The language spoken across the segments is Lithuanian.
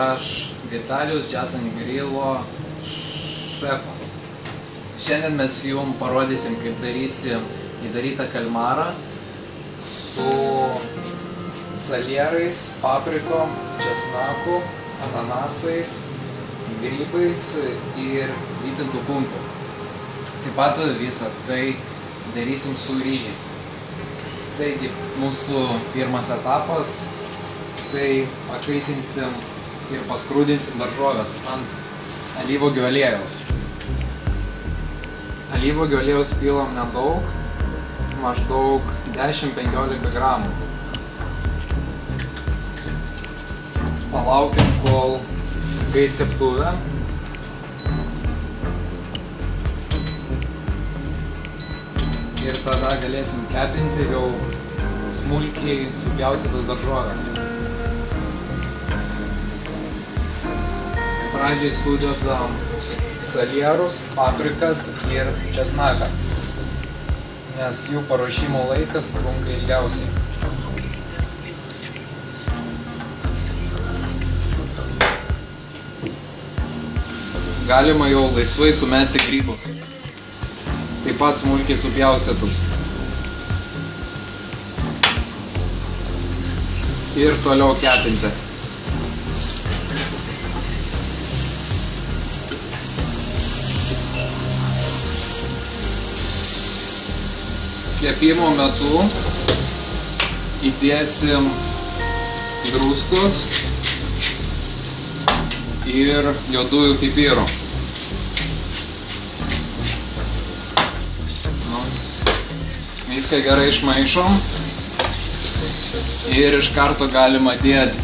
aš Vitalijus Jazz & Grilo šefas. Šiandien mes jums parodysim, kaip darysim įdarytą kalmarą su salierais, paprikom, česnaku, ananasais, grybais ir vytintų pumpių. Taip pat visą tai darysim su ryžiais. Taigi, mūsų pirmas etapas, tai pakaitinsim ir paskrūdinsim daržoves ant alyvuogių aliejaus. Alyvuogių aliejaus pilam nedaug, maždaug 10-15 gramų. Palaukiam, kol kais keptuvė. Ir tada galėsim kepinti jau smulkiai supjaustytas daržoves. Pradžiai sudedam salierus, paprikas ir česnaką, nes jų paruošimo laikas trunka ilgiausiai. Galima jau laisvai sumesti grybus, taip pat smulkiai supjaustytus. Ir toliau kepinti. Kepimo metu įdėsim druskos ir juodųjų pipirų. Viską gerai išmaišom ir iš karto galima dėti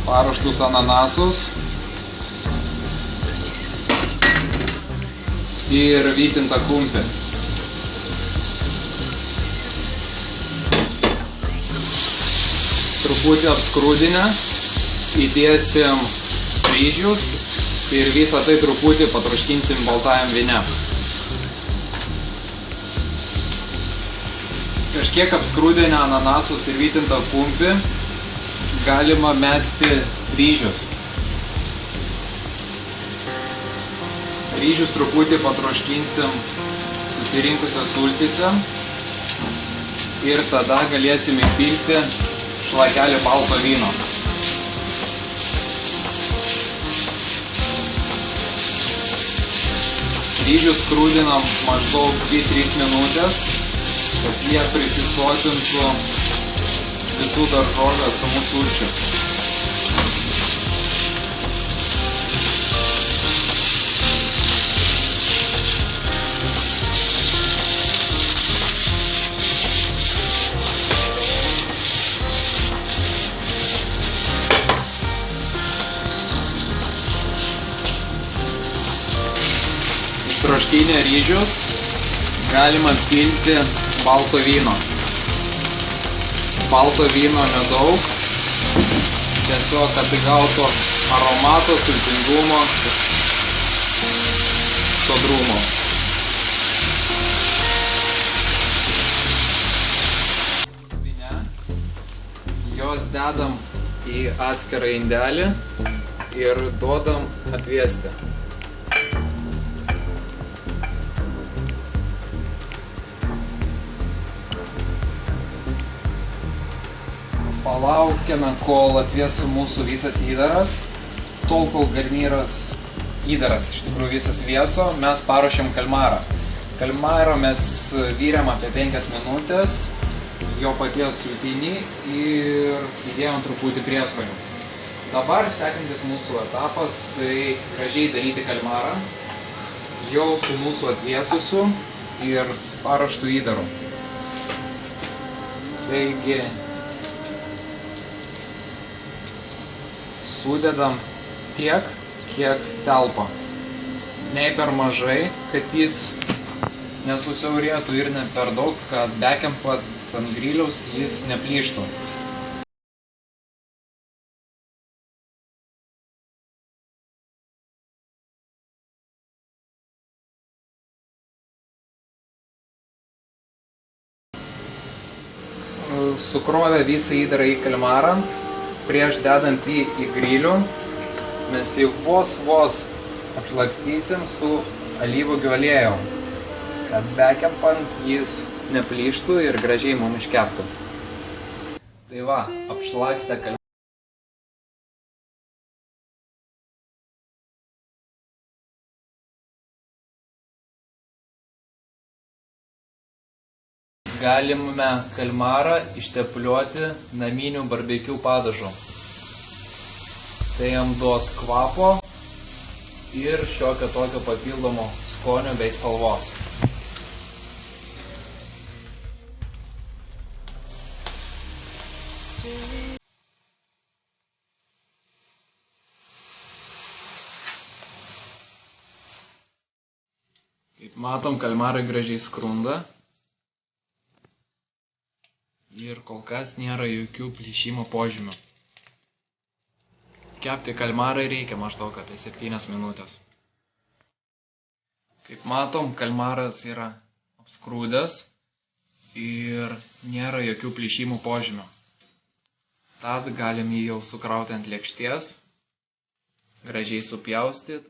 paruoštus ananasus ir vytintą kumpį. Truputį apskrūdinę įdėsim ryžius ir visą tai truputį patroškinsim baltajam vyne. Kažkiek apskrūdinę ananasus ir vytintą kumpį galima mesti ryžius. Ryžius truputį patroškinsim susirinkusios sultyse ir tada galėsim įpilti šlakelį balto vyno. Ryžius skrūdinam maždaug 2-3 minutės, kad jie prisisotintų visų daržovių esamų sulčių. Troškinę ryžius galima pilti balto vyno. Balto vyno nedaug, tiesiog kad gautų aromato, sultingumo, sodrumo. Jos dedam į atskirą indelį ir duodam atvėsti. Palaukiame, kol atvės mūsų visas įdaras. Tol, kol įdaras iš tikrųjų visas vėso, mes paruošiam kalmarą. Kalmarą mes vyrėm apie 5 minutės, jo paties sultinį ir įdėjom truputį prieskonių. Dabar sekantis mūsų etapas, tai gražiai daryti kalmarą, jau su mūsų atvėsusiu ir paruoštų įdaru. Taigi, sudedam tiek, kiek telpa. Ne per mažai, kad jis nesusiaurėtų ir ne per daug, kad bekempat ant griliaus jis neplyštų. Sukrovę visą įdarą į kalmarą, prieš dedant į grilių mes jį vos apšlakstysim su alyvuogių aliejum, kad bekepant jis neplyštų ir gražiai mums iškeptų. Tai va, apšlakstę kalmarą. Galime kalmarą ištepliuoti naminių barbekių padažu. Tai jam duos kvapo ir šiokio tokio papildomo skonio bei spalvos. Kaip matom, kalmarai gražiai skrunda. Ir kol kas nėra jokių plyšimo požymių. Kepti kalmarai reikia maždaug apie 7 minutės. Kaip matom, kalmaras yra apskrūdęs ir nėra jokių plyšimų požymių. Tad galim jį jau sukrauti ant lėkštės, gražiai supjaustyti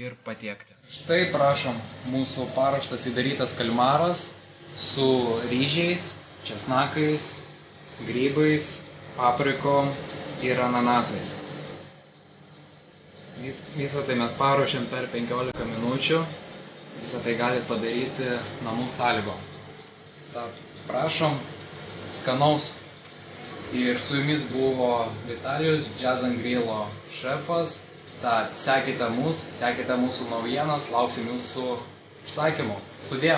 ir patiekti. Štai prašom, mūsų paruoštas įdarytas kalmaras su ryžiais, česnakais, grybais, paprikom ir ananasais. Visą tai mes paruošėm per 15 minučių. Visą tai galite padaryti namų sąlygom. Tad prašom, skanaus. Ir su jumis buvo Vitalijus, Jazz & Grillo šefas. Tad sekite mūsų naujienas, lauksim jūsų užsakymų. Sudie!